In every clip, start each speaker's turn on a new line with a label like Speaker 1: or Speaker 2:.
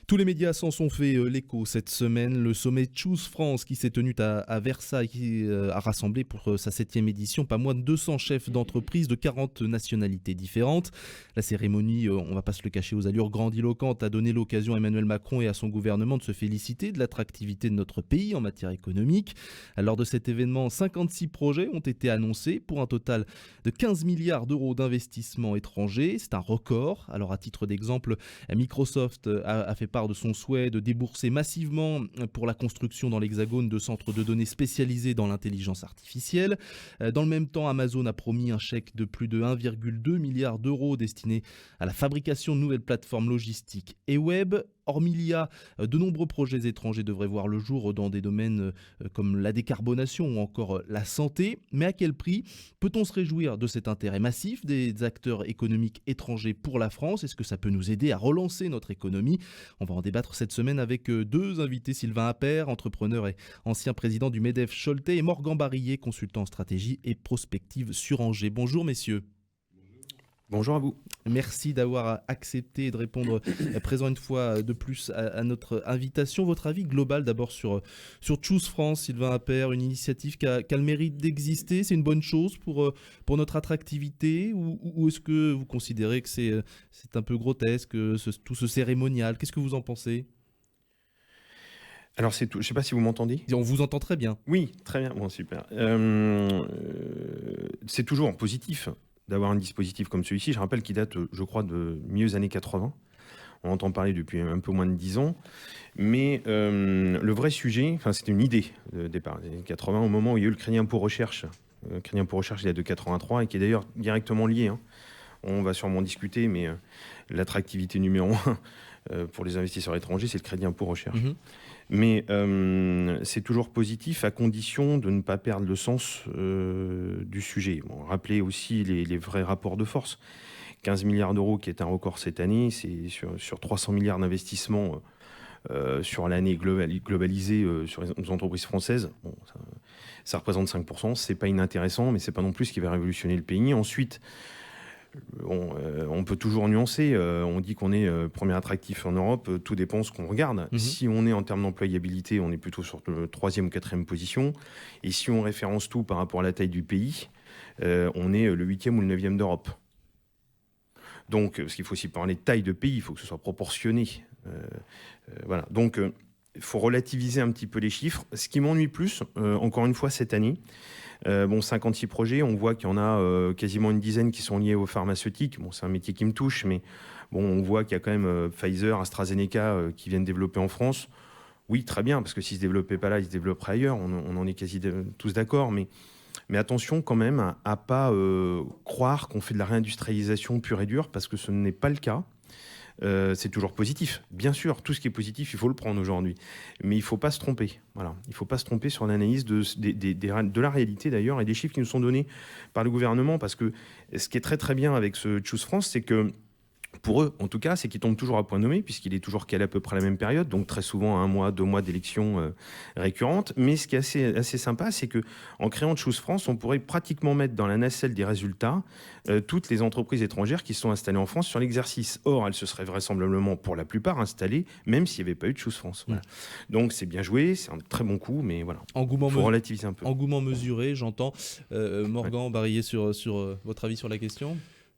Speaker 1: Tous les médias s'en sont fait l'écho cette semaine. Le sommet Choose France qui s'est tenu à Versailles qui a rassemblé pour sa 7e édition pas moins de 200 chefs d'entreprise de 40 nationalités différentes. La cérémonie, on ne va pas se le cacher, aux allures grandiloquentes, a donné l'occasion à Emmanuel Macron et à son gouvernement de se féliciter de l'attractivité de notre pays en matière économique. Lors de cet événement, 56 projets ont été annoncés pour un total de 15 milliards d'euros d'investissements étrangers. C'est un record. Alors à titre d'exemple, Microsoft a fait part de son souhait de débourser massivement pour la construction dans l'Hexagone de centres de données spécialisés dans l'intelligence artificielle. Dans le même temps, Amazon a promis un chèque de plus de 1,2 milliard d'euros destiné à la fabrication de nouvelles plateformes logistiques et web. Hormis l'IA, de nombreux projets étrangers devraient voir le jour dans des domaines comme la décarbonation ou encore la santé. Mais à quel prix ? Peut-on se réjouir de cet intérêt massif des acteurs économiques étrangers pour la France ? Est-ce que ça peut nous aider à relancer notre économie ? On va en débattre cette semaine avec deux invités, Sylvain Appert, entrepreneur et ancien président du MEDEF Choletais, et Morgan Barillet, consultant en stratégie et prospective sur Angers. Bonjour messieurs.
Speaker 2: Bonjour à vous.
Speaker 1: Merci d'avoir accepté de répondre présent une fois de plus à notre invitation. Votre avis global d'abord sur Choose France, Sylvain Appert, une initiative qui a le mérite d'exister. C'est une bonne chose pour notre attractivité ou est-ce que vous considérez que c'est un peu grotesque, tout ce cérémonial ? Qu'est-ce que vous en pensez ?
Speaker 2: Alors c'est tout. Je ne sais pas si vous m'entendez.
Speaker 1: On vous entend très bien.
Speaker 2: Oui, très bien. Bon, super. C'est toujours positif d'avoir un dispositif comme celui-ci. Je rappelle qu'il date, je crois, de milieu des années 80. On entend parler depuis un peu moins de 10 ans. Mais le vrai sujet, c'était une idée de départ des années 80, au moment où il y a eu le crédit impôt recherche. Le crédit impôt recherche, il date de 83 et qui est d'ailleurs directement lié. On va sûrement discuter, mais l'attractivité numéro 1 pour les investisseurs étrangers, c'est le crédit impôt recherche. Mmh. Mais c'est toujours positif à condition de ne pas perdre le sens du sujet. Bon, rappelez aussi les vrais rapports de force. 15 milliards d'euros qui est un record cette année, c'est sur 300 milliards d'investissements sur l'année globalisée sur les entreprises françaises. Bon, ça représente 5%, c'est pas inintéressant, mais c'est pas non plus ce qui va révolutionner le pays. Ensuite, on peut toujours nuancer. On dit qu'on est premier attractif en Europe. Tout dépend de ce qu'on regarde. Mmh. Si on est en termes d'employabilité, on est plutôt sur la 3e ou 4e position. Et si on référence tout par rapport à la taille du pays, on est le 8e ou le 9e d'Europe. Donc, parce qu'il faut aussi parler de taille de pays, il faut que ce soit proportionné. Voilà. Donc, il faut relativiser un petit peu les chiffres. Ce qui m'ennuie plus, encore une fois, cette année, 56 projets, on voit qu'il y en a quasiment une dizaine qui sont liés aux pharmaceutiques. Bon, c'est un métier qui me touche, mais bon, on voit qu'il y a quand même Pfizer, AstraZeneca qui viennent développer en France. Oui, très bien, parce que s'ils ne se développaient pas là, ils se développeraient ailleurs. On en est quasi tous d'accord, mais attention quand même à ne pas croire qu'on fait de la réindustrialisation pure et dure, parce que ce n'est pas le cas. C'est toujours positif. Bien sûr, tout ce qui est positif, il faut le prendre aujourd'hui. Mais il ne faut pas se tromper. Voilà. Il ne faut pas se tromper sur l'analyse de la réalité d'ailleurs et des chiffres qui nous sont donnés par le gouvernement. Parce que ce qui est très très bien avec ce Choose France, c'est que pour eux, en tout cas, c'est qu'il tombe toujours à point nommé, puisqu'il est toujours calé à peu près à la même période, donc très souvent 1 mois, 2 mois d'élections récurrentes. Mais ce qui est assez sympa, c'est qu'en créant Choose France, on pourrait pratiquement mettre dans la nacelle des résultats toutes les entreprises étrangères qui sont installées en France sur l'exercice. Or, elles se seraient vraisemblablement, pour la plupart, installées, même s'il n'y avait pas eu de Choose France. Voilà. Donc, c'est bien joué, c'est un très bon coup, mais voilà. Il faut relativiser un peu.
Speaker 1: Engouement mesuré, j'entends. Morgan Barillet, sur votre avis sur la question ?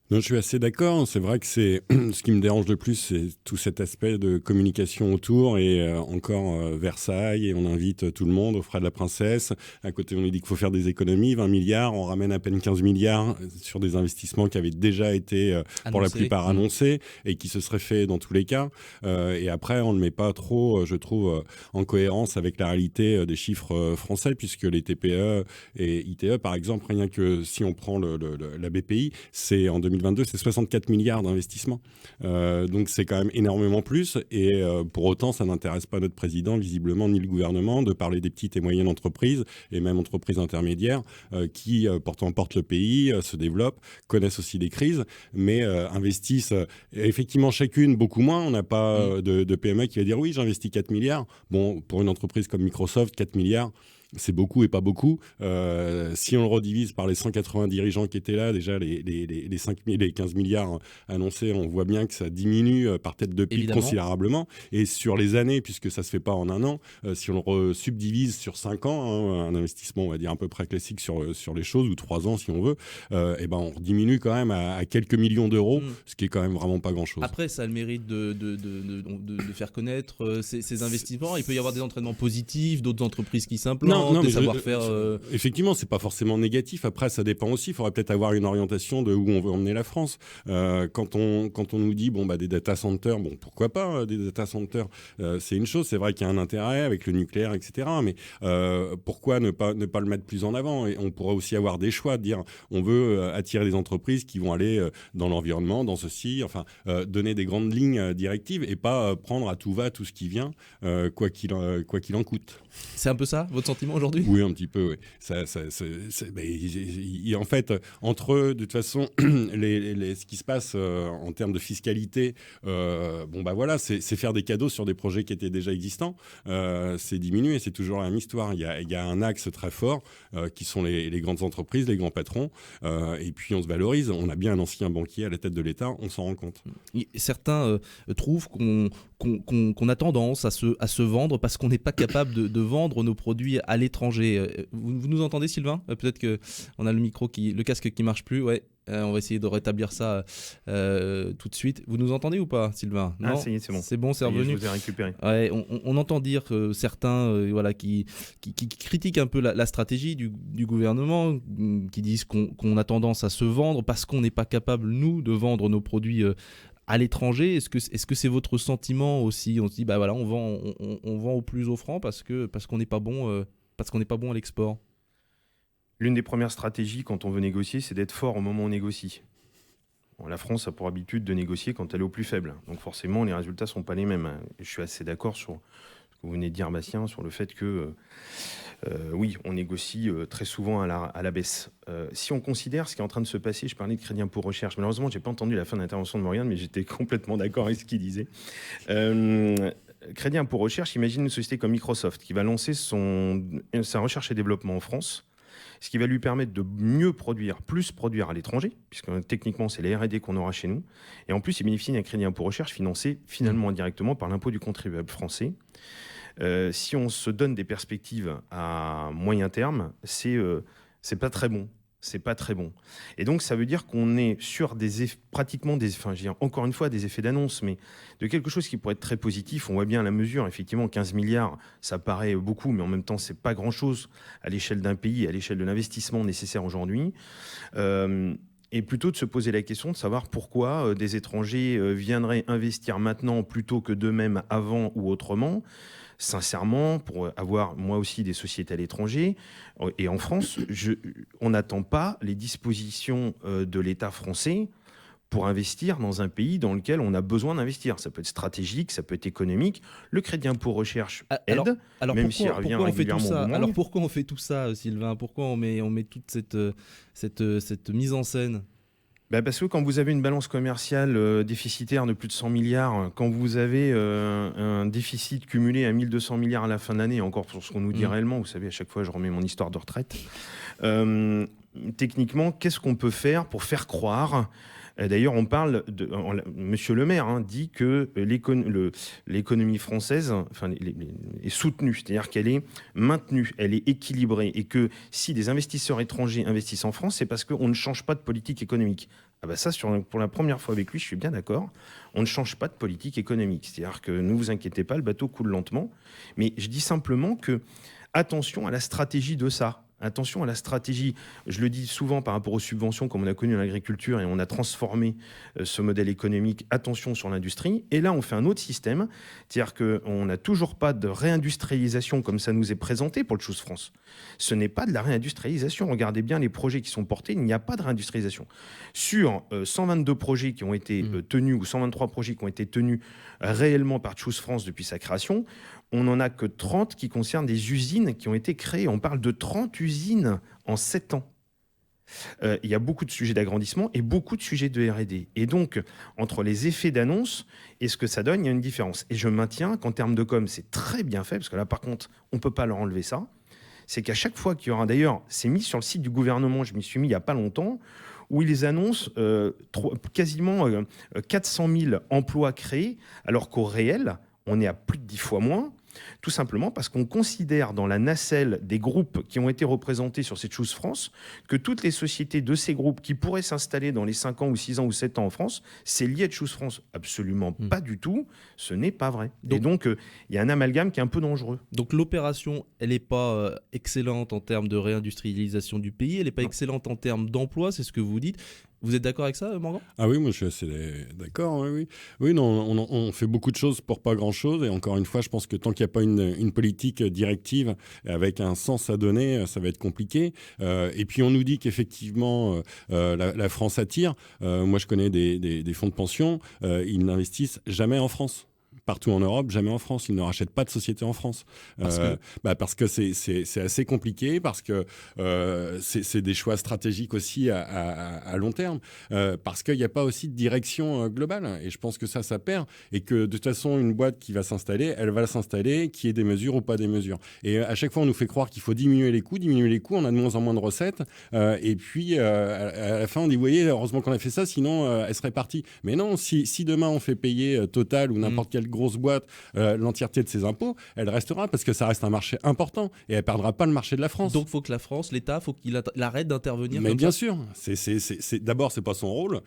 Speaker 3: Non, je suis assez d'accord. C'est vrai que c'est ce qui me dérange le plus, c'est tout cet aspect de communication autour et encore Versailles et on invite tout le monde aux frais de la princesse. À côté, on nous dit qu'il faut faire des économies, 20 milliards, on ramène à peine 15 milliards sur des investissements qui avaient déjà été pour la plupart annoncés et qui se seraient faits dans tous les cas. Et après, on ne met pas trop, je trouve, en cohérence avec la réalité des chiffres français, puisque les TPE et ITE, par exemple, rien que si on prend la BPI, c'est en 2022, c'est 64 milliards d'investissements. Donc, c'est quand même énormément plus. Et pour autant, ça n'intéresse pas notre président, visiblement, ni le gouvernement, de parler des petites et moyennes entreprises et même entreprises intermédiaires qui pourtant portent le pays, se développent, connaissent aussi des crises, mais investissent effectivement chacune beaucoup moins. On n'a pas de PME qui va dire « oui, j'investis 4 milliards ». Bon, pour une entreprise comme Microsoft, 4 milliards, c'est beaucoup et pas beaucoup. Si on le redivise par les 180 dirigeants qui étaient là, déjà les 5 000, les 15 milliards annoncés, on voit bien que ça diminue par tête de PIB considérablement. Et sur les années, puisque ça ne se fait pas en un an, si on le subdivise sur 5 ans, un investissement, on va dire, à peu près classique sur les choses, ou 3 ans si on veut, et ben on diminue quand même à quelques millions d'euros, ce qui est quand même vraiment pas grand-chose.
Speaker 1: Après, ça a le mérite de faire connaître ces investissements. Il peut y avoir des entraînements positifs, d'autres entreprises qui s'implantent, des savoir-faire.
Speaker 3: Effectivement, c'est pas forcément négatif. Après, ça dépend aussi. Il faudrait peut-être avoir une orientation de où on veut emmener la France. Quand on nous dit des data centers, pourquoi pas des data centers, c'est une chose. C'est vrai qu'il y a un intérêt avec le nucléaire, etc. Mais pourquoi ne pas le mettre plus en avant? Et on pourrait aussi avoir des choix, de dire on veut attirer des entreprises qui vont aller dans l'environnement, dans ceci, enfin donner des grandes lignes directives et pas prendre à tout va tout ce qui vient, quoi qu'il en coûte.
Speaker 1: C'est un peu ça, votre sentiment aujourd'hui?
Speaker 3: Oui, un petit peu, oui. En fait, entre eux, de toute façon, ce qui se passe en termes de fiscalité, c'est faire des cadeaux sur des projets qui étaient déjà existants. C'est diminuer, c'est toujours la même histoire. Il y a un axe très fort qui sont les grandes entreprises, les grands patrons, et puis on se valorise. On a bien un ancien banquier à la tête de l'État, on s'en rend compte.
Speaker 1: Certains trouvent qu'on a tendance à se vendre parce qu'on n'est pas capable de vendre nos produits à l'étranger. Vous nous entendez, Sylvain? Peut-être qu'on a le casque qui marche plus. Ouais. On va essayer de rétablir ça tout de suite. Vous nous entendez ou pas, Sylvain?
Speaker 2: Non, ça y est, c'est bon.
Speaker 1: C'est bon, c'est revenu.
Speaker 2: Je vous ai récupéré.
Speaker 1: Ouais, on entend dire que certains qui critiquent un peu la stratégie du gouvernement, qui disent qu'on a tendance à se vendre parce qu'on n'est pas capable, nous, de vendre nos produits à l'étranger. Est-ce que c'est votre sentiment aussi? On se dit, on vend au plus offrant parce qu'on n'est pas bon, à l'export.
Speaker 2: L'une des premières stratégies quand on veut négocier, c'est d'être fort au moment où on négocie. La France a pour habitude de négocier quand elle est au plus faible. Donc forcément, les résultats ne sont pas les mêmes. Je suis assez d'accord sur ce que vous venez de dire, Bastien, sur le fait que, oui, on négocie très souvent à la baisse. Si on considère ce qui est en train de se passer, je parlais de Crédit Impôt Recherche. Malheureusement, je n'ai pas entendu la fin de l'intervention de Morgane, mais j'étais complètement d'accord avec ce qu'il disait. Crédit Impôt Recherche, imagine une société comme Microsoft qui va lancer sa recherche et développement en France, ce qui va lui permettre de mieux produire, plus produire à l'étranger, puisque techniquement, c'est les R&D qu'on aura chez nous. Et en plus, il bénéficie d'un crédit impôt recherche financé finalement indirectement par l'impôt du contribuable français. Si on se donne des perspectives à moyen terme, c'est pas très bon. C'est pas très bon. Et donc, ça veut dire qu'on est sur encore une fois, des effets d'annonce, mais de quelque chose qui pourrait être très positif. On voit bien la mesure, effectivement, 15 milliards, ça paraît beaucoup, mais en même temps, c'est pas grand-chose à l'échelle d'un pays, à l'échelle de l'investissement nécessaire aujourd'hui. Et plutôt de se poser la question de savoir pourquoi des étrangers viendraient investir maintenant plutôt que d'eux-mêmes avant ou autrement. Sincèrement, pour avoir moi aussi des sociétés à l'étranger et en France, on n'attend pas les dispositions de l'État français pour investir dans un pays dans lequel on a besoin d'investir. Ça peut être stratégique, ça peut être économique. Le crédit impôt recherche aide, même s'il revient régulièrement.
Speaker 1: Alors pourquoi on fait tout ça, Sylvain? Pourquoi on met toute cette mise en scène?
Speaker 2: Parce que quand vous avez une balance commerciale déficitaire de plus de 100 milliards, quand vous avez un déficit cumulé à 1200 milliards à la fin de l'année, encore pour ce qu'on nous dit réellement, vous savez, à chaque fois je remets mon histoire de retraite, techniquement, qu'est-ce qu'on peut faire pour faire croire? D'ailleurs, on parle Monsieur Le Maire dit que l'économie française est soutenue, c'est-à-dire qu'elle est maintenue, elle est équilibrée, et que si des investisseurs étrangers investissent en France, c'est parce qu'on ne change pas de politique économique. Pour la première fois avec lui, je suis bien d'accord. On ne change pas de politique économique, c'est-à-dire que ne vous inquiétez pas, le bateau coule lentement. Mais je dis simplement que attention à la stratégie de ça. Attention à la stratégie. Je le dis souvent par rapport aux subventions, comme on a connu en agriculture, et on a transformé ce modèle économique. Attention sur l'industrie. Et là, on fait un autre système. C'est-à-dire qu'on n'a toujours pas de réindustrialisation comme ça nous est présenté pour le Choose France. Ce n'est pas de la réindustrialisation. Regardez bien les projets qui sont portés. Il n'y a pas de réindustrialisation. Sur 122 projets qui ont été tenus, ou 123 projets qui ont été tenus réellement par Choose France depuis sa création, on n'en a que 30 qui concernent des usines qui ont été créées. On parle de 30 usines en 7 ans. Il y a beaucoup de sujets d'agrandissement et beaucoup de sujets de R&D. Et donc, entre les effets d'annonce et ce que ça donne, il y a une différence. Et je maintiens qu'en termes de com, c'est très bien fait, parce que là, par contre, on ne peut pas leur enlever ça. c'est qu'à chaque fois qu'il y aura, d'ailleurs, c'est mis sur le site du gouvernement, je m'y suis mis il n'y a pas longtemps, où ils annoncent quasiment 400 000 emplois créés, alors qu'au réel, on est à plus de 10 fois moins. Tout simplement parce qu'on considère dans la nacelle des groupes qui ont été représentés sur cette Choose France que toutes les sociétés de ces groupes qui pourraient s'installer dans les 5 ans ou 6 ans ou 7 ans en France, c'est lié à Choose France. Absolument pas du tout. Ce n'est pas vrai. Donc, il y a un amalgame qui est un peu dangereux.
Speaker 1: Donc l'opération, elle n'est pas excellente en termes de réindustrialisation du pays, elle n'est pas excellente en termes d'emploi, c'est ce que vous dites. Vous êtes d'accord avec ça, Morgan ?
Speaker 3: Ah oui, moi je suis assez d'accord. Oui, non, on fait beaucoup de choses pour pas grand-chose. Et encore une fois, je pense que tant qu'il n'y a pas une politique directive avec un sens à donner, ça va être compliqué. Et puis on nous dit qu'effectivement, la France attire. Moi, je connais des fonds de pension. Ils n'investissent jamais en France. Partout en Europe, jamais en France. Ils ne rachètent pas de société en France. Parce que c'est assez compliqué, parce que c'est des choix stratégiques aussi à long terme, parce qu'il n'y a pas aussi de direction globale. Et je pense que ça perd. Et que de toute façon, une boîte qui va s'installer, elle va s'installer, qu'il y ait des mesures ou pas des mesures. Et à chaque fois, on nous fait croire qu'il faut diminuer les coûts, on a de moins en moins de recettes. Et puis, à la fin, on dit, vous voyez, heureusement qu'on a fait ça, sinon, elle serait partie. Mais non, si demain, on fait payer Total ou n'importe quelle grosse boîte l'entièreté de ses impôts, elle restera parce que ça reste un marché important et elle perdra pas le marché de la France.
Speaker 1: Donc il faut que la France, l'État, faut qu'il arrête d'intervenir.
Speaker 3: Mais bien sûr, d'abord c'est pas son rôle.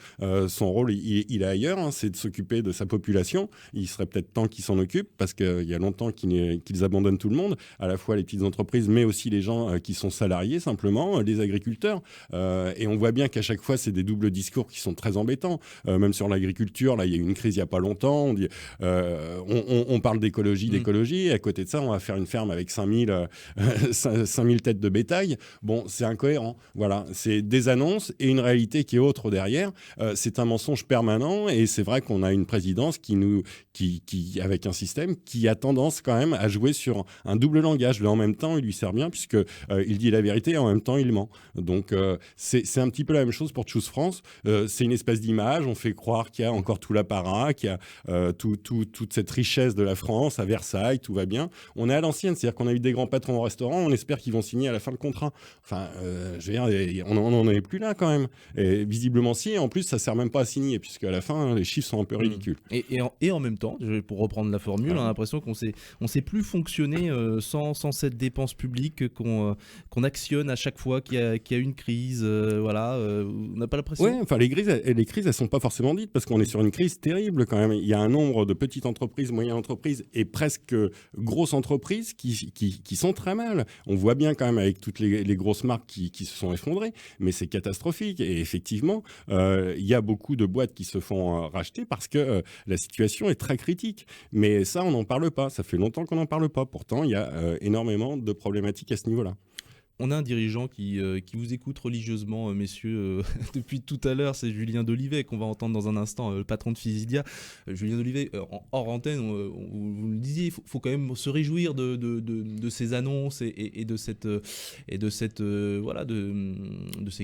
Speaker 3: Son rôle il est ailleurs, hein, c'est de s'occuper de sa population. Il serait peut-être temps qu'il s'en occupe parce qu'il y a longtemps qu'ils abandonnent tout le monde, à la fois les petites entreprises mais aussi les gens qui sont salariés simplement, les agriculteurs. Et on voit bien qu'à chaque fois c'est des doubles discours qui sont très embêtants. Même sur l'agriculture, là il y a eu une crise il y a pas longtemps. On dit on parle d'écologie, et à côté de ça, on va faire une ferme avec 5000 têtes de bétail. Bon, c'est incohérent. Voilà, c'est des annonces et une réalité qui est autre derrière. C'est un mensonge permanent et c'est vrai qu'on a une présidence qui avec un système qui a tendance quand même à jouer sur un double langage. Le en même temps, il lui sert bien puisque il dit la vérité et en même temps, il ment. Donc, c'est un petit peu la même chose pour Choose France. C'est une espèce d'image. On fait croire qu'il y a encore tout l'apparat, qu'il y a toute cette richesse de la France, à Versailles, tout va bien. On est à l'ancienne, c'est-à-dire qu'on a eu des grands patrons au restaurant, on espère qu'ils vont signer à la fin le contrat. Enfin, je veux dire, on n'en est plus là quand même. Et visiblement si, et en plus ça ne sert même pas à signer, puisque à la fin, les chiffres sont un peu ridicules.
Speaker 1: Et en même temps, pour reprendre la formule, on a l'impression qu'on sait plus fonctionner sans cette dépense publique qu'on actionne à chaque fois qu'il y a une crise. On n'a pas l'impression.
Speaker 3: Oui, enfin les crises, elles sont pas forcément dites, parce qu'on est sur une crise terrible quand même. Il y a un nombre de petites entreprises, moyennes entreprises et presque grosses entreprises qui sont très mal. On voit bien quand même avec toutes les grosses marques qui se sont effondrées, mais c'est catastrophique. Et effectivement, il y a beaucoup de boîtes qui se font racheter parce que la situation est très critique. Mais ça, on n'en parle pas. Ça fait longtemps qu'on n'en parle pas. Pourtant, il y a énormément de problématiques à ce niveau-là.
Speaker 1: On a un dirigeant qui vous écoute religieusement, messieurs, depuis tout à l'heure, c'est Julien Dolivet qu'on va entendre dans un instant, le patron de Physidia. Julien Dolivet, hors antenne, vous le disiez, il faut quand même se réjouir de ces annonces et de ces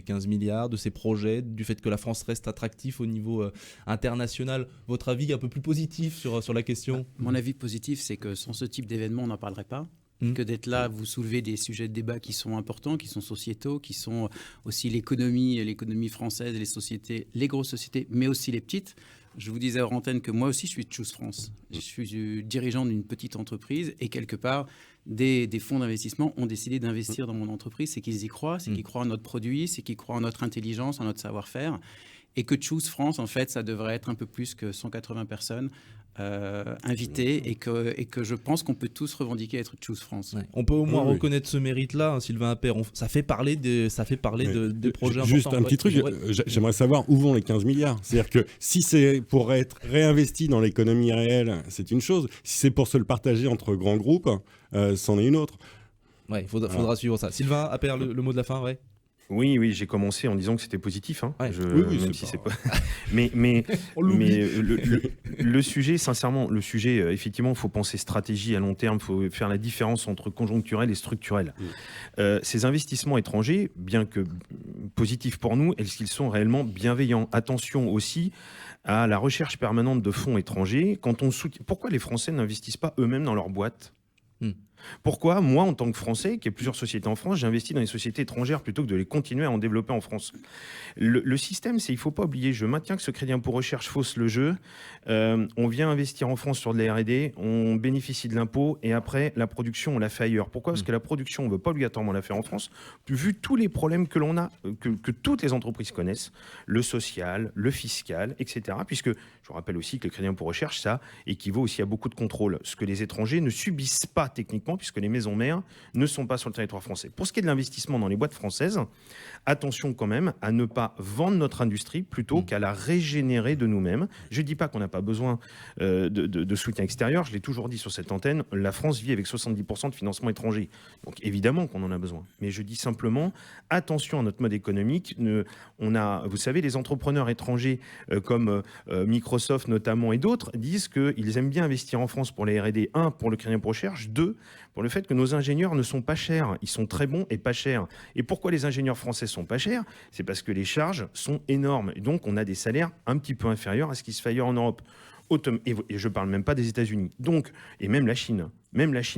Speaker 1: 15 milliards, de ces projets, du fait que la France reste attractif au niveau international. Votre avis un peu plus positif sur la question ?
Speaker 4: Mon avis positif, c'est que sans ce type d'événement, on n'en parlerait pas. Que d'être là, vous soulevez des sujets de débat qui sont importants, qui sont sociétaux, qui sont aussi l'économie française, les grosses sociétés, mais aussi les petites. Je vous disais hors antenne que moi aussi, je suis de Choose France. Je suis dirigeant d'une petite entreprise et quelque part, des fonds d'investissement ont décidé d'investir dans mon entreprise. C'est qu'ils y croient, c'est qu'ils croient en notre produit, c'est qu'ils croient en notre intelligence, en notre savoir-faire. Et que Choose France, en fait, ça devrait être un peu plus que 180 personnes invitées et que je pense qu'on peut tous revendiquer être Choose France. Ouais.
Speaker 1: On peut au moins reconnaître ce mérite-là, hein, Sylvain Appert. Ça fait parler des projets importants.
Speaker 3: Juste un petit truc, j'aimerais savoir où vont les 15 milliards. C'est-à-dire que si c'est pour être réinvesti dans l'économie réelle, c'est une chose. Si c'est pour se le partager entre grands groupes, c'en est une autre.
Speaker 1: Ouais, il faudra suivre ça. Sylvain Appert, le mot de la fin, ouais.
Speaker 2: Oui, j'ai commencé en disant que c'était positif. Hein.
Speaker 1: Ouais.
Speaker 2: Même si c'est pas. mais le sujet, sincèrement, effectivement, il faut penser stratégie à long terme. Il faut faire la différence entre conjoncturel et structurel. Ces investissements étrangers, bien que positifs pour nous, est-ce qu'ils sont réellement bienveillants ? Attention aussi à la recherche permanente de fonds étrangers. Pourquoi les Français n'investissent pas eux-mêmes dans leur boîte ? Pourquoi, moi, en tant que Français, qui ai plusieurs sociétés en France, j'investis dans les sociétés étrangères plutôt que de les continuer à en développer en France? Le système, il ne faut pas oublier, je maintiens que ce crédit impôt recherche fausse le jeu. On vient investir en France sur de la R&D, on bénéficie de l'impôt et après, la production, on la fait ailleurs. Pourquoi? Parce que la production, on ne veut pas obligatoirement la faire en France, vu tous les problèmes que l'on a, que toutes les entreprises connaissent, le social, le fiscal, etc. Puisque je vous rappelle aussi que le crédit impôt recherche, ça équivaut aussi à beaucoup de contrôles, ce que les étrangers ne subissent pas techniquement, puisque les maisons mères ne sont pas sur le territoire français. Pour ce qui est de l'investissement dans les boîtes françaises, attention quand même à ne pas vendre notre industrie plutôt qu'à la régénérer de nous-mêmes. Je ne dis pas qu'on n'a pas besoin de soutien extérieur, je l'ai toujours dit sur cette antenne, la France vit avec 70% de financement étranger. Donc évidemment qu'on en a besoin. Mais je dis simplement, attention à notre mode économique. Vous savez, les entrepreneurs étrangers comme Microsoft notamment et d'autres disent qu'ils aiment bien investir en France pour les R&D, 1, pour le crédit impôt recherche, 2, pour le fait que nos ingénieurs ne sont pas chers. Ils sont très bons et pas chers. Et pourquoi les ingénieurs français sont pas chers? C'est parce que les charges sont énormes. Et donc, on a des salaires un petit peu inférieurs à ce qui se fait ailleurs en Europe. Et je ne parle même pas des États-Unis. Donc, et même la Chine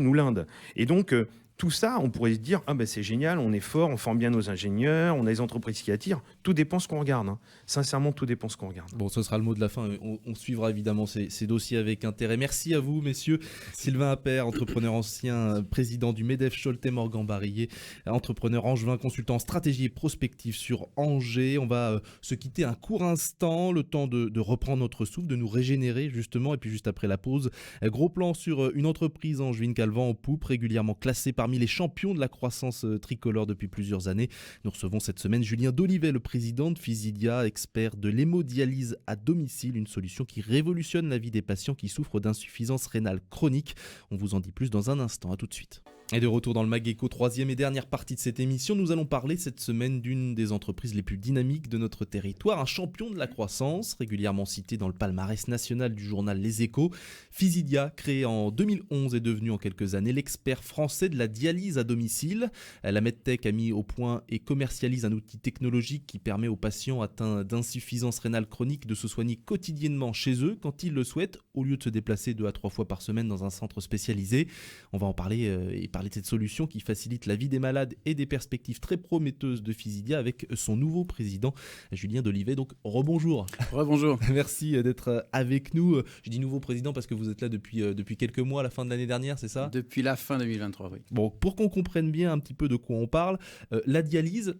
Speaker 2: ou l'Inde. Et donc, tout ça, on pourrait se dire, ah ben c'est génial, on est fort, on forme bien nos ingénieurs, on a des entreprises qui attirent. Tout dépend ce qu'on regarde. Sincèrement, tout dépend ce qu'on regarde.
Speaker 1: Bon, ce sera le mot de la fin. On suivra évidemment ces dossiers avec intérêt. Merci à vous, messieurs. Sylvain Appert, entrepreneur ancien, président du MEDEF Choletais Morgan Barillet, entrepreneur angevin, consultant stratégie et prospective sur Angers. On va se quitter un court instant, le temps de reprendre notre souffle, de nous régénérer justement. Et puis juste après la pause, gros plan sur une entreprise angevine qui a le vent en poupe, régulièrement classée parmi les champions de la croissance tricolore depuis plusieurs années. Nous recevons cette semaine Julien Dolivet, le président de Physidia, expert de l'hémodialyse à domicile, une solution qui révolutionne la vie des patients qui souffrent d'insuffisance rénale chronique. On vous en dit plus dans un instant, à tout de suite. Et de retour dans le MAG-Éco, troisième et dernière partie de cette émission, nous allons parler cette semaine d'une des entreprises les plus dynamiques de notre territoire, un champion de la croissance, régulièrement cité dans le palmarès national du journal Les Échos. Physidia, créée en 2011, est devenue en quelques années l'expert français de la dialyse à domicile. La MedTech a mis au point et commercialise un outil technologique qui permet aux patients atteints d'insuffisance rénale chronique de se soigner quotidiennement chez eux quand ils le souhaitent, au lieu de se déplacer 2 à 3 fois par semaine dans un centre spécialisé. On va en parler et parler de cette solution qui facilite la vie des malades et des perspectives très prometteuses de Physidia avec son nouveau président Julien Dolivet. Donc rebonjour.
Speaker 4: Rebonjour.
Speaker 1: Merci d'être avec nous. Je dis nouveau président parce que vous êtes là depuis quelques mois, à la fin de l'année dernière, c'est ça?
Speaker 4: Depuis la fin 2023, oui.
Speaker 1: Bon, pour qu'on comprenne bien un petit peu de quoi on parle, la dialyse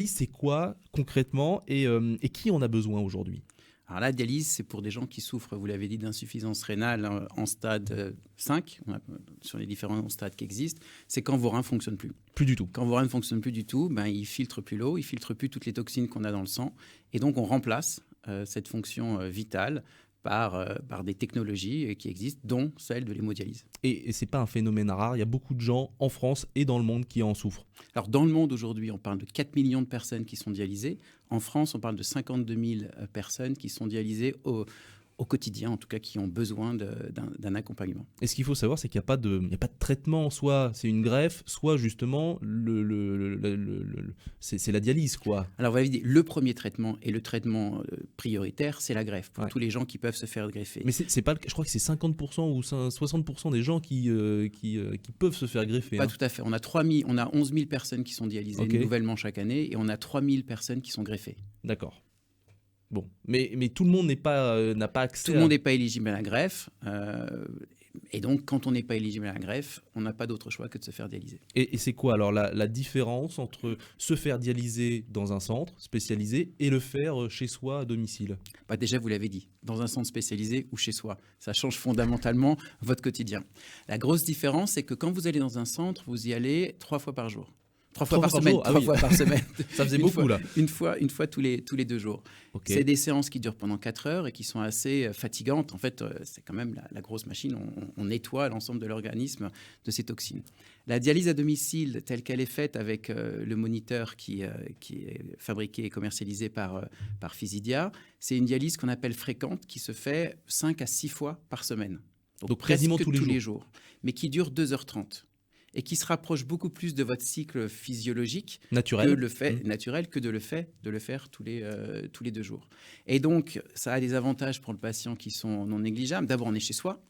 Speaker 1: c'est quoi concrètement et qui en a besoin aujourd'hui?
Speaker 4: Alors la dialyse, c'est pour des gens qui souffrent, vous l'avez dit, d'insuffisance rénale en stade 5, sur les différents stades qui existent. C'est quand vos reins ne fonctionnent plus.
Speaker 1: Plus du tout.
Speaker 4: Quand vos reins ne fonctionnent plus du tout, ils ne filtrent plus l'eau, ils ne filtrent plus toutes les toxines qu'on a dans le sang. Et donc, on remplace cette fonction vitale par des technologies qui existent, dont celle de l'hémodialyse.
Speaker 1: Et ce n'est pas un phénomène rare, il y a beaucoup de gens en France et dans le monde qui en souffrent.
Speaker 4: Alors dans le monde aujourd'hui, on parle de 4 millions de personnes qui sont dialysées. En France, on parle de 52 000 personnes qui sont dialysées au quotidien, en tout cas qui ont besoin d'un accompagnement.
Speaker 1: Et ce qu'il faut savoir, c'est qu'il n'y a pas de traitement, soit c'est une greffe, soit justement c'est la dialyse, quoi.
Speaker 4: Alors vous avez dit, le premier traitement et le traitement prioritaire, c'est la greffe, pour tous les gens qui peuvent se faire greffer.
Speaker 1: Mais c'est pas, je crois que c'est 50% ou 60% des gens qui peuvent se faire greffer.
Speaker 4: Pas tout à fait. On a 11 000 personnes qui sont dialysées nouvellement chaque année et on a 3 000 personnes qui sont greffées.
Speaker 1: D'accord. Bon, mais tout le monde n'a pas accès.
Speaker 4: Tout le monde n'est pas éligible à la greffe. Et donc, quand on n'est pas éligible à la greffe, on n'a pas d'autre choix que de se faire dialyser.
Speaker 1: Et c'est quoi alors la différence entre se faire dialyser dans un centre spécialisé et le faire chez soi à domicile?
Speaker 4: Déjà, vous l'avez dit, dans un centre spécialisé ou chez soi. Ça change fondamentalement votre quotidien. La grosse différence, c'est que quand vous allez dans un centre, vous y allez 3 fois par jour. 3 fois par semaine. 3 fois par semaine.
Speaker 1: Ça faisait beaucoup, là.
Speaker 4: Une fois tous les 2 jours.
Speaker 1: Okay.
Speaker 4: C'est des séances qui durent pendant 4 heures et qui sont assez fatigantes. En fait, c'est quand même la grosse machine. On nettoie l'ensemble de l'organisme de ces toxines. La dialyse à domicile, telle qu'elle est faite avec le moniteur qui est fabriqué et commercialisé par Physidia, c'est une dialyse qu'on appelle fréquente qui se fait 5 à 6 fois par semaine.
Speaker 1: Donc quasiment tous les jours.
Speaker 4: Mais qui dure 2h30. Et qui se rapproche beaucoup plus de votre cycle physiologique
Speaker 1: naturel
Speaker 4: que de le faire tous les 2 jours. Et donc, ça a des avantages pour le patient qui sont non négligeables. D'abord, on est chez soi.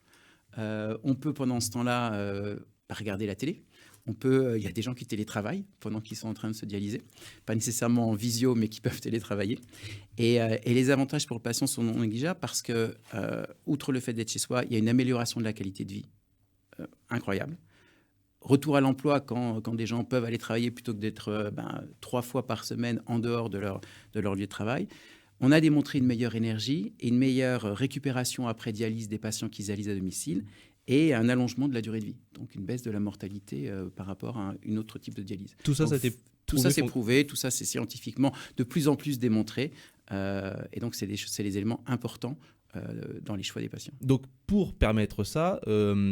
Speaker 4: On peut, pendant ce temps-là, regarder la télé. Il y a des gens qui télétravaillent pendant qu'ils sont en train de se dialyser, pas nécessairement en visio, mais qui peuvent télétravailler. Et les avantages pour le patient sont non négligeables parce que, outre le fait d'être chez soi, il y a une amélioration de la qualité de vie incroyable. Retour à l'emploi quand des gens peuvent aller travailler plutôt que d'être 3 fois par semaine en dehors de leur lieu de travail. On a démontré une meilleure énergie et une meilleure récupération après dialyse des patients qui dialysent à domicile et un allongement de la durée de vie, donc une baisse de la mortalité par rapport à un autre type de dialyse.
Speaker 1: Tout ça,
Speaker 4: donc, tout ça c'est prouvé, tout ça c'est scientifiquement de plus en plus démontré, et donc c'est les éléments importants dans les choix des patients.
Speaker 1: Donc pour permettre ça,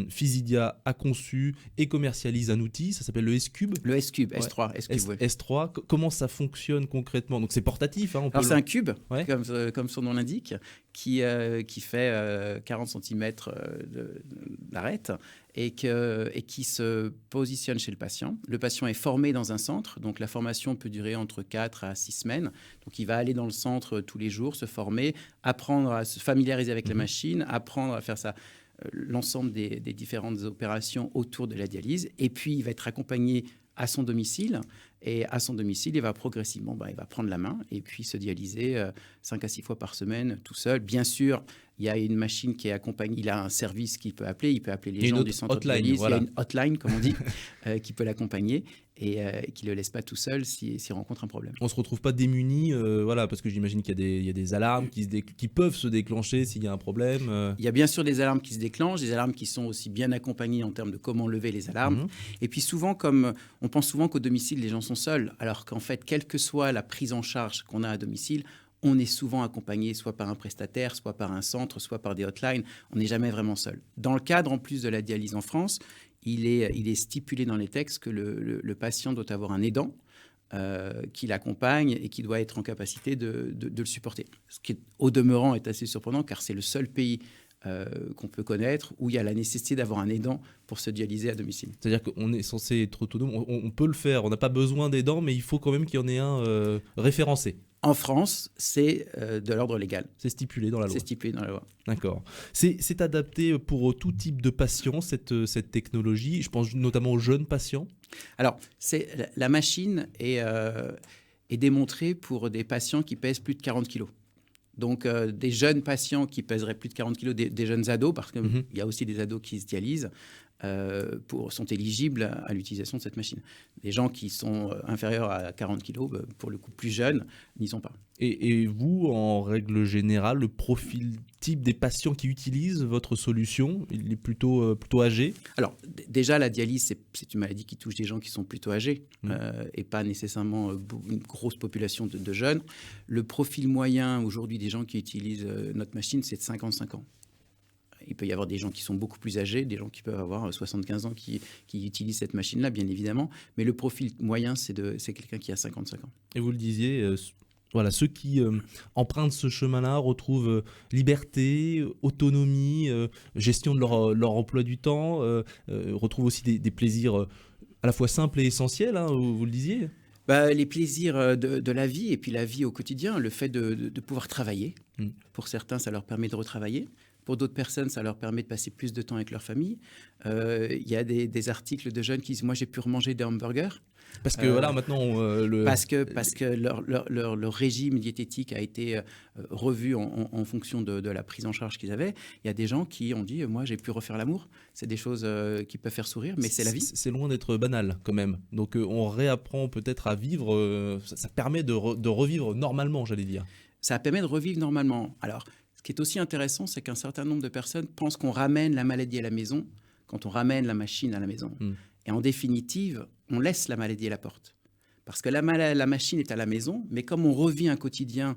Speaker 1: Physidia a conçu et commercialise un outil, ça s'appelle le S-Cube.
Speaker 4: Le S-Cube, ouais. S3.
Speaker 1: S3, comment ça fonctionne concrètement? Donc c'est portatif.
Speaker 4: Alors c'est un cube, comme son nom l'indique, qui fait 40 cm d'arête et qui se positionne chez le patient. Le patient est formé dans un centre, donc la formation peut durer entre 4 à 6 semaines. Donc il va aller dans le centre tous les jours, se former, apprendre à se familiariser avec la machine, apprendre à faire l'ensemble des différentes opérations autour de la dialyse. Et puis il va être accompagné à son domicile. Et à son domicile, il va progressivement il va prendre la main et puis se dialyser 5 à 6 fois par semaine tout seul. Bien sûr, il y a une machine qui est accompagnée. Il a un service qu'il peut appeler. Il peut appeler les gens du centre de dialyse. Voilà. Il y a une hotline, comme on dit, qui peut l'accompagner et qui ne le laisse pas tout seul s'il rencontre un problème.
Speaker 1: On ne se retrouve pas démuni, parce que j'imagine qu'il y a des alarmes qui peuvent se déclencher s'il y a un problème.
Speaker 4: Il y a bien sûr des alarmes qui se déclenchent, des alarmes qui sont aussi bien accompagnées en termes de comment lever les alarmes. Et puis souvent, on pense souvent qu'au domicile, les gens sont seuls, alors qu'en fait, quelle que soit la prise en charge qu'on a à domicile, on est souvent accompagné soit par un prestataire, soit par un centre, soit par des hotlines. On n'est jamais vraiment seul. Dans le cadre, en plus de la dialyse en France, il est stipulé dans les textes que le patient doit avoir un aidant qui l'accompagne et qui doit être en capacité de le supporter. Ce qui, au demeurant, est assez surprenant car c'est le seul pays qu'on peut connaître où il y a la nécessité d'avoir un aidant pour se dialyser à domicile.
Speaker 1: C'est-à-dire qu'on est censé être autonome, on peut le faire, on n'a pas besoin d'aidant, mais il faut quand même qu'il y en ait un référencé.
Speaker 4: En France, c'est de l'ordre légal.
Speaker 1: C'est stipulé dans la loi.
Speaker 4: C'est stipulé dans la loi.
Speaker 1: D'accord. C'est adapté pour tout type de patients, cette technologie. Je pense notamment aux jeunes patients. Alors,
Speaker 4: la machine est démontrée pour des patients qui pèsent plus de 40 kilos. Donc, des jeunes patients qui pèseraient plus de 40 kilos, des jeunes ados, parce qu'il y a aussi des ados qui se dialysent, sont éligibles à l'utilisation de cette machine. Les gens qui sont inférieurs à 40 kilos, pour le coup plus jeunes, n'y sont pas.
Speaker 1: Et vous, en règle générale, le profil type des patients qui utilisent votre solution, il est plutôt âgé?
Speaker 4: Alors, déjà, la dialyse, c'est une maladie qui touche des gens qui sont plutôt âgés et pas nécessairement une grosse population de jeunes. Le profil moyen, aujourd'hui, des gens qui utilisent notre machine, c'est de 55 ans. Il peut y avoir des gens qui sont beaucoup plus âgés, des gens qui peuvent avoir 75 ans qui utilisent cette machine-là, bien évidemment. Mais le profil moyen, c'est quelqu'un qui a 55 ans.
Speaker 1: Et vous le disiez, ceux qui empruntent ce chemin-là retrouvent liberté, autonomie, gestion de leur emploi du temps, retrouvent aussi des plaisirs à la fois simples et essentiels, vous le disiez.
Speaker 4: Les plaisirs de la vie et puis la vie au quotidien, le fait de pouvoir travailler. Pour certains, ça leur permet de retravailler. Pour d'autres personnes, ça leur permet de passer plus de temps avec leur famille. Il y a des articles de jeunes qui disent « Moi, j'ai pu remanger des hamburgers ».
Speaker 1: Parce que maintenant...
Speaker 4: Parce que leur régime diététique a été revu en fonction de la prise en charge qu'ils avaient. Il y a des gens qui ont dit « Moi, j'ai pu refaire l'amour ». C'est des choses qui peuvent faire sourire, mais c'est la vie. C'est
Speaker 1: loin d'être banal, quand même. Donc, on réapprend peut-être à vivre. Ça permet de revivre normalement, j'allais dire.
Speaker 4: Ça permet de revivre normalement. Alors... Ce qui est aussi intéressant, c'est qu'un certain nombre de personnes pensent qu'on ramène la maladie à la maison quand on ramène la machine à la maison. Et en définitive, on laisse la maladie à la porte. Parce que la machine est à la maison, mais comme on revit un quotidien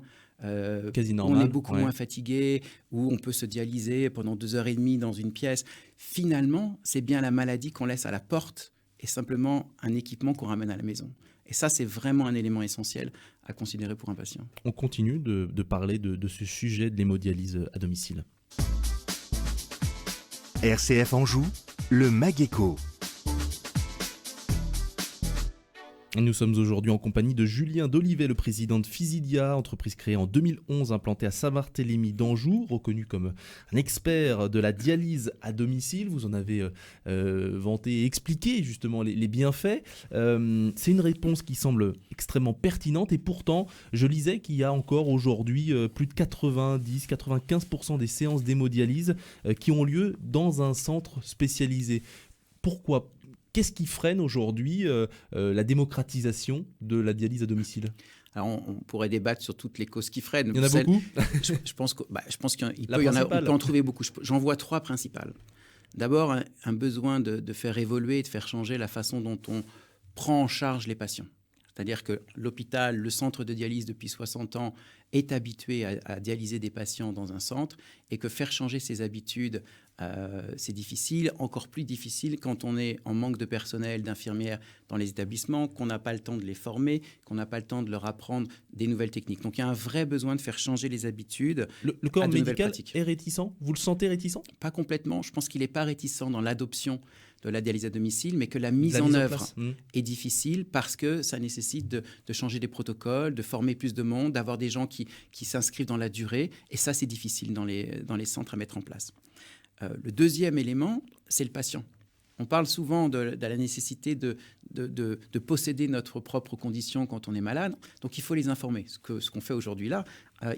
Speaker 1: quasi normal,
Speaker 4: on est beaucoup moins fatigué, où on peut se dialyser pendant 2h30 dans une pièce, finalement, c'est bien la maladie qu'on laisse à la porte et simplement un équipement qu'on ramène à la maison. Et ça, c'est vraiment un élément essentiel à considérer pour un patient.
Speaker 1: On continue de parler de ce sujet de l'hémodialyse à domicile.
Speaker 5: RCF Anjou, le Mag Éco.
Speaker 1: Nous sommes aujourd'hui en compagnie de Julien Dolivet, le président de Physidia, entreprise créée en 2011, implantée à Saint-Barthélemy d'Anjou, reconnu comme un expert de la dialyse à domicile. Vous en avez vanté et expliqué justement les bienfaits. C'est une réponse qui semble extrêmement pertinente et pourtant, je lisais qu'il y a encore aujourd'hui plus de 90-95% des séances d'hémodialyse qui ont lieu dans un centre spécialisé. Pourquoi ? Qu'est-ce qui freine aujourd'hui la démocratisation de la dialyse à domicile ?
Speaker 4: Alors, on pourrait débattre sur toutes les causes qui freinent.
Speaker 1: Il y en a beaucoup.
Speaker 4: Je pense qu'il peut en trouver beaucoup. J'en vois 3 principales. D'abord, un besoin de faire évoluer et de faire changer la façon dont on prend en charge les patients. C'est-à-dire que l'hôpital, le centre de dialyse depuis 60 ans est habitué à dialyser des patients dans un centre et que faire changer ses habitudes, c'est difficile, encore plus difficile quand on est en manque de personnel, d'infirmières dans les établissements, qu'on n'a pas le temps de les former, qu'on n'a pas le temps de leur apprendre des nouvelles techniques. Donc il y a un vrai besoin de faire changer les habitudes.
Speaker 1: Le corps médical est réticent ? Vous le sentez réticent ?
Speaker 4: Pas complètement. Je pense qu'il n'est pas réticent dans l'adoption de la dialyse à domicile, mais que la mise en œuvre est difficile parce que ça nécessite de changer des protocoles, de former plus de monde, d'avoir des gens qui s'inscrivent dans la durée. Et ça, c'est difficile dans les centres à mettre en place. Le deuxième élément, c'est le patient. On parle souvent de la nécessité de posséder notre propre condition quand on est malade. Donc, il faut les informer. Ce qu'on fait aujourd'hui là,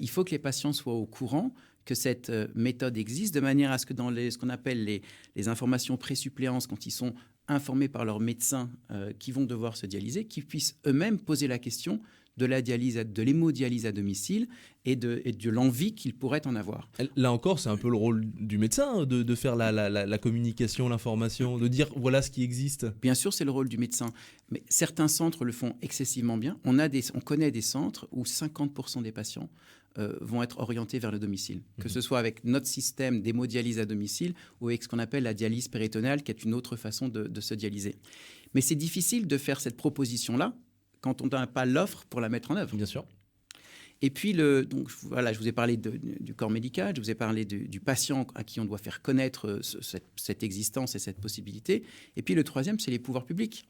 Speaker 4: il faut que les patients soient au courant que cette méthode existe, de manière à ce que dans ce qu'on appelle les informations pré-suppléances, quand ils sont informés par leurs médecins qui vont devoir se dialyser, qu'ils puissent eux-mêmes poser la question de la dialyse, de l'hémodialyse à domicile et de l'envie qu'ils pourraient en avoir.
Speaker 1: Là encore, c'est un peu le rôle du médecin de faire la communication, l'information, de dire voilà ce qui existe. Bien
Speaker 4: sûr, c'est le rôle du médecin, mais certains centres le font excessivement bien. On connaît des centres où 50% des patients vont être orientés vers le domicile, que ce soit avec notre système d'hémodialyse à domicile ou avec ce qu'on appelle la dialyse péritonéale, qui est une autre façon de se dialyser. Mais c'est difficile de faire cette proposition-là quand on n'a pas l'offre pour la mettre en œuvre.
Speaker 1: Bien sûr.
Speaker 4: Et puis, donc, voilà, je vous ai parlé du corps médical, je vous ai parlé du patient à qui on doit faire connaître cette existence et cette possibilité. Et puis le troisième, c'est les pouvoirs publics.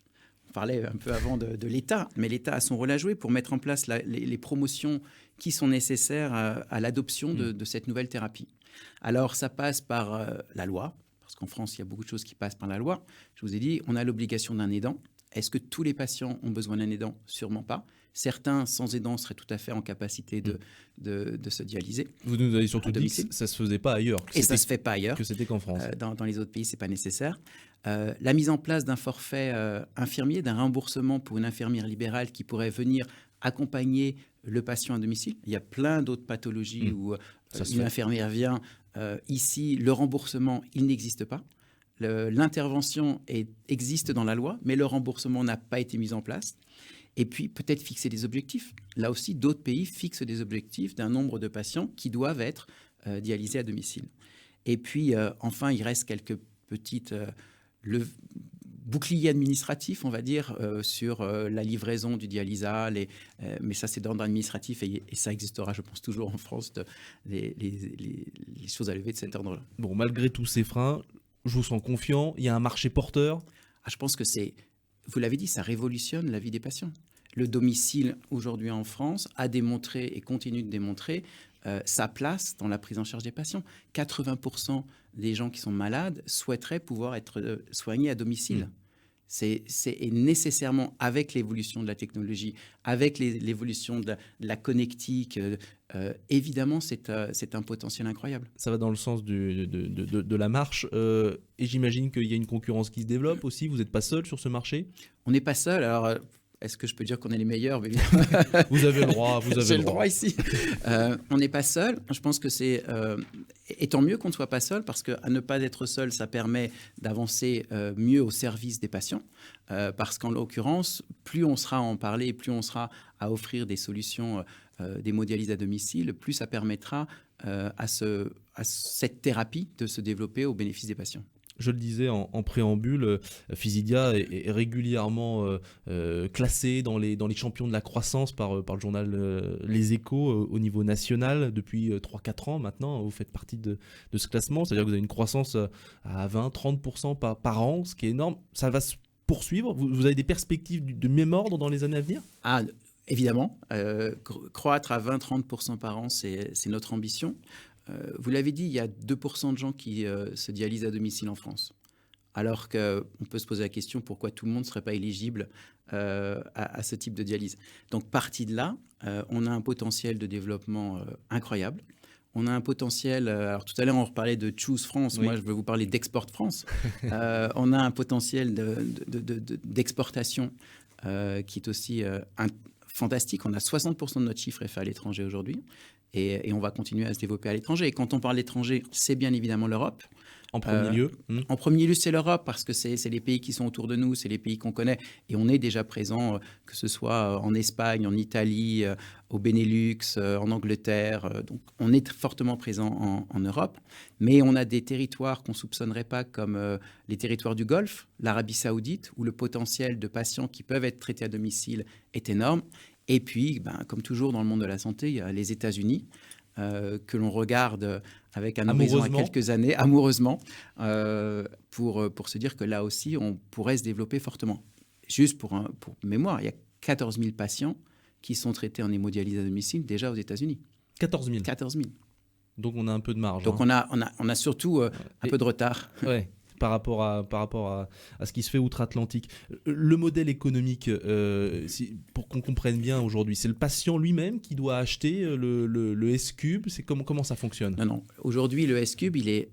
Speaker 4: On parlait un peu avant de l'État, mais l'État a son rôle à jouer pour mettre en place les promotions qui sont nécessaires à l'adoption de cette nouvelle thérapie. Alors, ça passe par la loi, parce qu'en France, il y a beaucoup de choses qui passent par la loi. Je vous ai dit, on a l'obligation d'un aidant. Est-ce que tous les patients ont besoin d'un aidant ? Sûrement pas. Certains sans aidant seraient tout à fait en capacité de se dialyser.
Speaker 1: Vous nous avez surtout dit que ça ne se faisait pas ailleurs.
Speaker 4: Et ça ne se fait pas ailleurs.
Speaker 1: Que c'était qu'en France.
Speaker 4: Dans les autres pays, ce n'est pas nécessaire. La mise en place d'un forfait infirmier, d'un remboursement pour une infirmière libérale qui pourrait venir accompagner le patient à domicile. Il y a plein d'autres pathologies où une infirmière vient. Ici, le remboursement, il n'existe pas. L'intervention existe dans la loi, mais le remboursement n'a pas été mis en place. Et puis, peut-être fixer des objectifs. Là aussi, d'autres pays fixent des objectifs d'un nombre de patients qui doivent être dialysés à domicile. Et puis, enfin, il reste quelques petites... le bouclier administratif, on va dire, sur la livraison du dialysat. Mais ça, c'est d'ordre administratif et ça existera, je pense, toujours en France, les choses à lever de cet ordre-là.
Speaker 1: Bon, malgré tous ces freins... Je vous sens confiant, il y a un marché porteur.
Speaker 4: Je pense que vous l'avez dit, ça révolutionne la vie des patients. Le domicile, aujourd'hui en France, a démontré et continue de démontrer sa place dans la prise en charge des patients. 80% des gens qui sont malades souhaiteraient pouvoir être soignés à domicile. C'est nécessairement avec l'évolution de la technologie, avec l'évolution de la connectique, évidemment, c'est un potentiel incroyable.
Speaker 1: Ça va dans le sens de la marche. Et j'imagine qu'il y a une concurrence qui se développe aussi. Vous n'êtes pas seul sur ce marché ?
Speaker 4: On n'est pas seul. Alors, est-ce que je peux dire qu'on est les meilleurs ?
Speaker 1: Vous avez le droit.
Speaker 4: J'ai le droit ici. On n'est pas seul. Je pense que c'est... Et tant mieux qu'on ne soit pas seul, parce qu'à ne pas être seul, ça permet d'avancer mieux au service des patients. Parce qu'en l'occurrence, plus on sera à en parler, plus on sera à offrir des solutions d'hémodialyse à domicile, plus ça permettra à cette thérapie de se développer au bénéfice des patients.
Speaker 1: Je le disais en préambule, Physidia est régulièrement classé dans les champions de la croissance par le journal Les Échos au niveau national depuis 3-4 ans maintenant. Vous faites partie de ce classement, c'est-à-dire que vous avez une croissance à 20-30% par an, ce qui est énorme. Ça va se poursuivre? Vous avez des perspectives de même ordre dans les années à venir?
Speaker 4: Ah, évidemment. Croître à 20-30% par an, c'est notre ambition. Vous l'avez dit, il y a 2% de gens qui se dialysent à domicile en France. Alors qu'on peut se poser la question pourquoi tout le monde ne serait pas éligible à ce type de dialyse. Donc, parti de là, on a un potentiel de développement incroyable. On a un potentiel, alors tout à l'heure on reparlait de Choose France, moi je veux vous parler d'Export France. On a un potentiel d'exportation qui est aussi fantastique. On a 60% de notre chiffre est fait à l'étranger aujourd'hui et on va continuer à se développer à l'étranger. Et quand on parle d'étranger, c'est bien évidemment l'Europe.
Speaker 1: En premier lieu
Speaker 4: En premier lieu, c'est l'Europe parce que c'est les pays qui sont autour de nous, c'est les pays qu'on connaît. Et on est déjà présent, que ce soit en Espagne, en Italie, au Benelux, en Angleterre. Donc, on est fortement présent en Europe. Mais on a des territoires qu'on ne soupçonnerait pas comme les territoires du Golfe, l'Arabie Saoudite, où le potentiel de patients qui peuvent être traités à domicile est énorme. Et puis, comme toujours dans le monde de la santé, il y a les États-Unis. Que l'on regarde avec un horizon à quelques années, amoureusement, pour se dire que là aussi, on pourrait se développer fortement. Juste pour mémoire, il y a 14 000 patients qui sont traités en hémodialyse à domicile déjà aux États-Unis.
Speaker 1: 14 000.
Speaker 4: 14 000.
Speaker 1: Donc on a un peu de marge.
Speaker 4: Donc on a surtout un peu de retard.
Speaker 1: Ouais. Par rapport à ce qui se fait outre-Atlantique. Le modèle économique, pour qu'on comprenne bien aujourd'hui, c'est le patient lui-même qui doit acheter le S-Cube. C'est comment ça fonctionne?
Speaker 4: Non. Aujourd'hui, le S-Cube, il est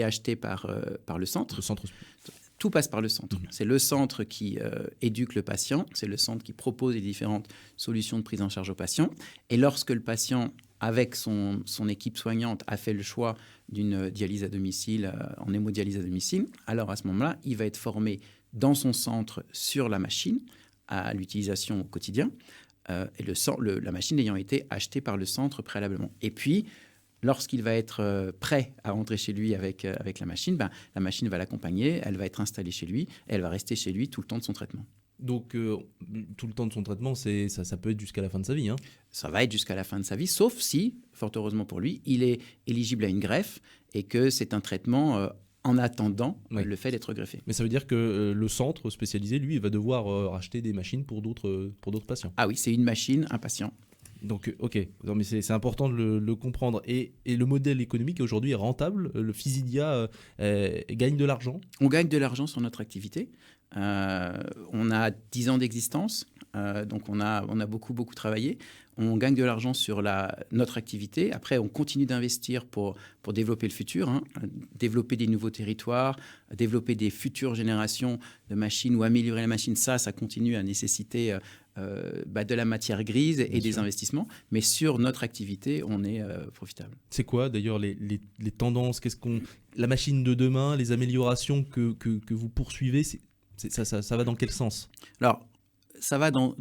Speaker 4: acheté par le centre.
Speaker 1: Le centre.
Speaker 4: Tout passe par le centre. C'est le centre qui éduque le patient. C'est le centre qui propose les différentes solutions de prise en charge au patient. Et lorsque le patient, avec son équipe soignante, a fait le choix d'une dialyse à domicile, en hémodialyse à domicile, alors à ce moment-là, il va être formé dans son centre sur la machine, à l'utilisation au quotidien, et la machine ayant été achetée par le centre préalablement. Et puis, lorsqu'il va être prêt à rentrer chez lui avec la machine va l'accompagner, elle va être installée chez lui, et elle va rester chez lui tout le temps de son traitement.
Speaker 1: Donc, tout le temps de son traitement, ça peut être jusqu'à la fin de sa vie. Hein.
Speaker 4: Ça va être jusqu'à la fin de sa vie, sauf si, fort heureusement pour lui, il est éligible à une greffe et que c'est un traitement en attendant le fait d'être greffé.
Speaker 1: Mais ça veut dire que le centre spécialisé, lui, il va devoir racheter des machines pour d'autres patients.
Speaker 4: Ah oui, c'est une machine, un patient.
Speaker 1: Donc, ok, non, mais c'est important de le comprendre. Et le modèle économique aujourd'hui est rentable. Le Physidia gagne de l'argent.
Speaker 4: On gagne de l'argent sur notre activité. On a 10 ans d'existence, donc on a beaucoup travaillé. On gagne de l'argent sur notre activité. Après, on continue d'investir pour développer le futur, développer des nouveaux territoires, développer des futures générations de machines ou améliorer la machine. Ça continue à nécessiter de la matière grise et des investissements. Mais sur notre activité, on est profitable.
Speaker 1: C'est quoi d'ailleurs les tendances? La machine de demain, les améliorations que vous poursuivez, ça va dans quel sens?
Speaker 4: Alors, ça va dans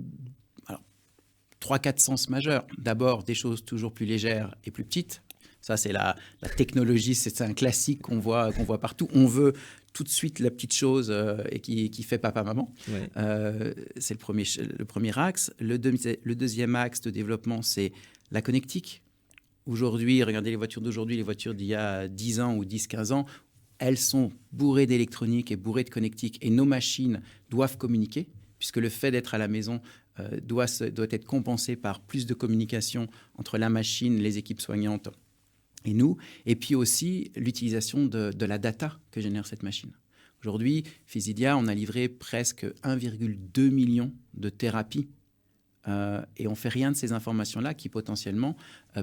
Speaker 4: 3-4 sens majeurs. D'abord, des choses toujours plus légères et plus petites. Ça, c'est la technologie, c'est un classique qu'on voit partout. On veut tout de suite la petite chose et qui fait papa-maman. Ouais. C'est le premier axe. Le deuxième axe de développement, c'est la connectique. Aujourd'hui, regardez les voitures d'aujourd'hui, les voitures d'il y a 10 ans ou 10-15 ans, elles sont bourrées d'électronique et bourrées de connectique. Et nos machines doivent communiquer, puisque le fait d'être à la maison doit être compensé par plus de communication entre la machine, les équipes soignantes et nous. Et puis aussi l'utilisation de la data que génère cette machine. Aujourd'hui, Physidia, on a livré presque 1,2 million de thérapies. Et on ne fait rien de ces informations-là qui potentiellement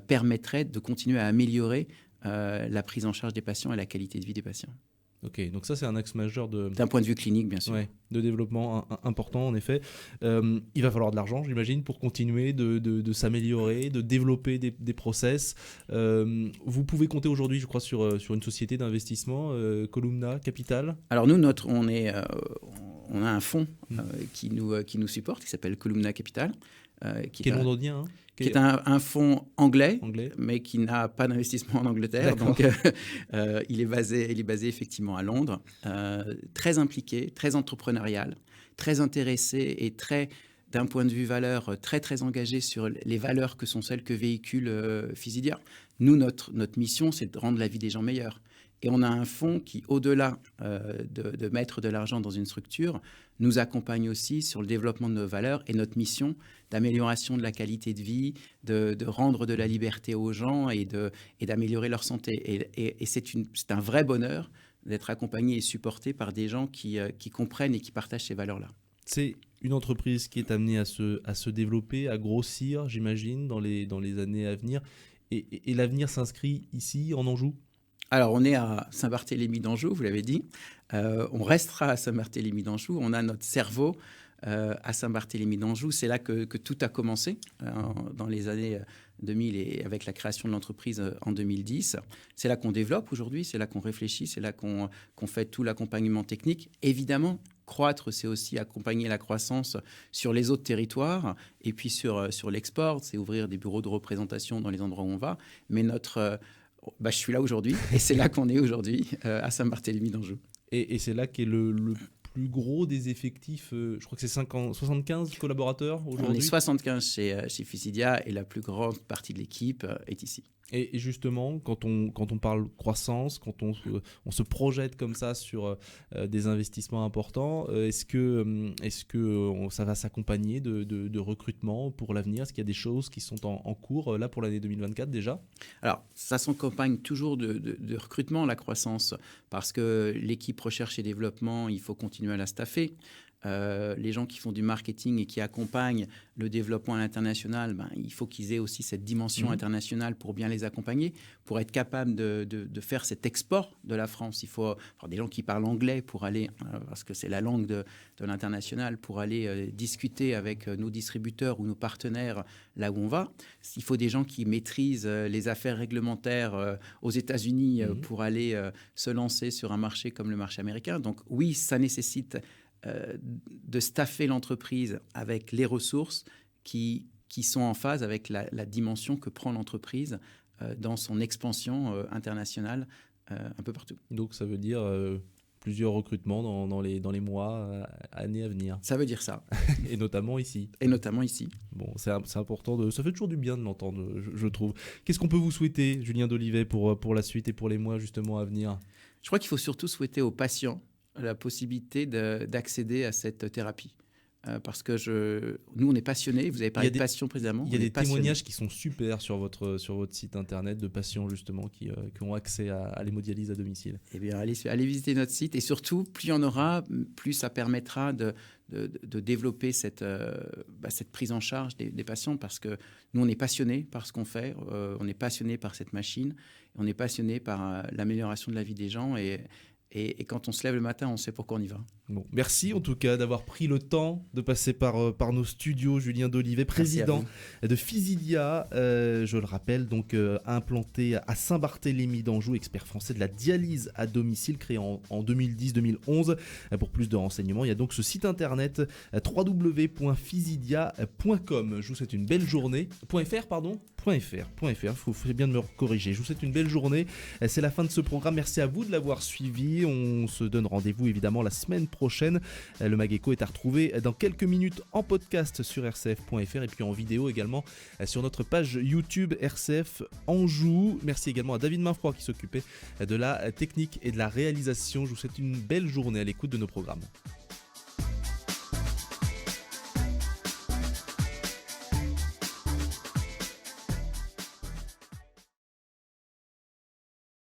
Speaker 4: permettraient de continuer à améliorer la prise en charge des patients et la qualité de vie des patients.
Speaker 1: Ok, donc ça c'est un axe majeur
Speaker 4: d'un point de vue clinique, bien sûr.
Speaker 1: Ouais, de développement important, en effet. Il va falloir de l'argent, j'imagine, pour continuer de s'améliorer, de développer des process. Vous pouvez compter aujourd'hui, je crois, sur une société d'investissement, Columna Capital.
Speaker 4: Alors nous, on a un fonds qui nous supporte, qui s'appelle Columna Capital.
Speaker 1: Qui est londonien, hein,
Speaker 4: qui est un fonds anglais, mais qui n'a pas d'investissement en Angleterre. Donc, il est basé effectivement à Londres. Très impliqué, très entrepreneurial, très intéressé et d'un point de vue valeur, très engagé sur les valeurs que sont celles que véhicule Physidia. Nous, notre mission, c'est de rendre la vie des gens meilleure. Et on a un fonds qui, au-delà de mettre de l'argent dans une structure, nous accompagne aussi sur le développement de nos valeurs et notre mission d'amélioration de la qualité de vie, de rendre de la liberté aux gens et d'améliorer leur santé. Et c'est un vrai bonheur d'être accompagné et supporté par des gens qui comprennent et qui partagent ces valeurs-là.
Speaker 1: C'est une entreprise qui est amenée à se développer, à grossir, j'imagine, dans les années à venir. Et l'avenir s'inscrit ici, en Anjou ?
Speaker 4: Alors, on est à Saint-Barthélemy d'Anjou, vous l'avez dit. On restera à Saint-Barthélemy d'Anjou. On a notre cerveau à Saint-Barthélemy d'Anjou. C'est là que tout a commencé, dans les années 2000 et avec la création de l'entreprise en 2010. C'est là qu'on développe aujourd'hui, c'est là qu'on réfléchit, c'est là qu'on fait tout l'accompagnement technique. Évidemment, croître, c'est aussi accompagner la croissance sur les autres territoires et puis sur l'export, c'est ouvrir des bureaux de représentation dans les endroits où on va. Mais je suis là aujourd'hui et c'est là qu'on est aujourd'hui, à Saint-Barthélemy d'Anjou.
Speaker 1: Et c'est là qu'est le plus gros des effectifs, je crois que c'est 75 collaborateurs aujourd'hui.
Speaker 4: On est 75 chez Fysidia et la plus grande partie de l'équipe est ici.
Speaker 1: Et justement, quand on parle croissance, quand on se projette comme ça sur des investissements importants, est-ce que ça va s'accompagner de recrutement pour l'avenir ? Est-ce qu'il y a des choses qui sont en cours là pour l'année 2024 déjà ?
Speaker 4: Alors, ça s'accompagne toujours de recrutement, la croissance, parce que l'équipe recherche et développement, il faut continuer à la staffer. Les gens qui font du marketing et qui accompagnent le développement à l'international, il faut qu'ils aient aussi cette dimension internationale pour bien les accompagner, pour être capable de faire cet export de la France. Il faut avoir des gens qui parlent anglais pour aller, parce que c'est la langue de l'international, pour aller discuter avec nos distributeurs ou nos partenaires là où on va. Il faut des gens qui maîtrisent les affaires réglementaires aux États-Unis pour aller se lancer sur un marché comme le marché américain. Donc oui, ça nécessite de staffer l'entreprise avec les ressources qui sont en phase avec la dimension que prend l'entreprise dans son expansion internationale un peu partout.
Speaker 1: Donc ça veut dire plusieurs recrutements dans les mois, années à venir.
Speaker 4: Ça veut dire ça.
Speaker 1: Et notamment ici. Bon, c'est important, ça fait toujours du bien de l'entendre, je trouve. Qu'est-ce qu'on peut vous souhaiter, Julien d'Olivet, pour la suite et pour les mois justement à venir ?
Speaker 4: Je crois qu'il faut surtout souhaiter aux patients la possibilité d'accéder à cette thérapie. Parce que nous, on est passionnés. Vous avez parlé de passion précédemment.
Speaker 1: Il y a des témoignages qui sont super sur votre site internet de patients justement qui ont accès à l'hémodialyse à domicile.
Speaker 4: Eh bien, allez visiter notre site. Et surtout, plus il y en aura, plus ça permettra de développer cette prise en charge des patients. Parce que nous, on est passionnés par ce qu'on fait. On est passionnés par cette machine. On est passionnés par l'amélioration de la vie des gens. Et quand on se lève le matin, on sait pourquoi on y va.
Speaker 1: Bon, merci en tout cas d'avoir pris le temps de passer par nos studios. Julien d'Olivet, président de Fysidia, je le rappelle, donc implanté à Saint-Barthélemy d'Anjou, expert français de la dialyse à domicile, créé en 2010-2011. Pour plus de renseignements, il y a donc ce site internet www.fysidia.com. Je vous souhaite une belle journée. .fr, pardon ? .fr, faut bien de me corriger. Je vous souhaite une belle journée. C'est la fin de ce programme. Merci à vous de l'avoir suivi. On se donne rendez-vous évidemment la semaine prochaine. Le Mag-Éco est à retrouver dans quelques minutes en podcast sur rcf.fr et puis en vidéo également sur notre page YouTube RCF Anjou. Merci également à David Mainfroid qui s'occupait de la technique et de la réalisation. Je vous souhaite une belle journée à l'écoute de nos programmes.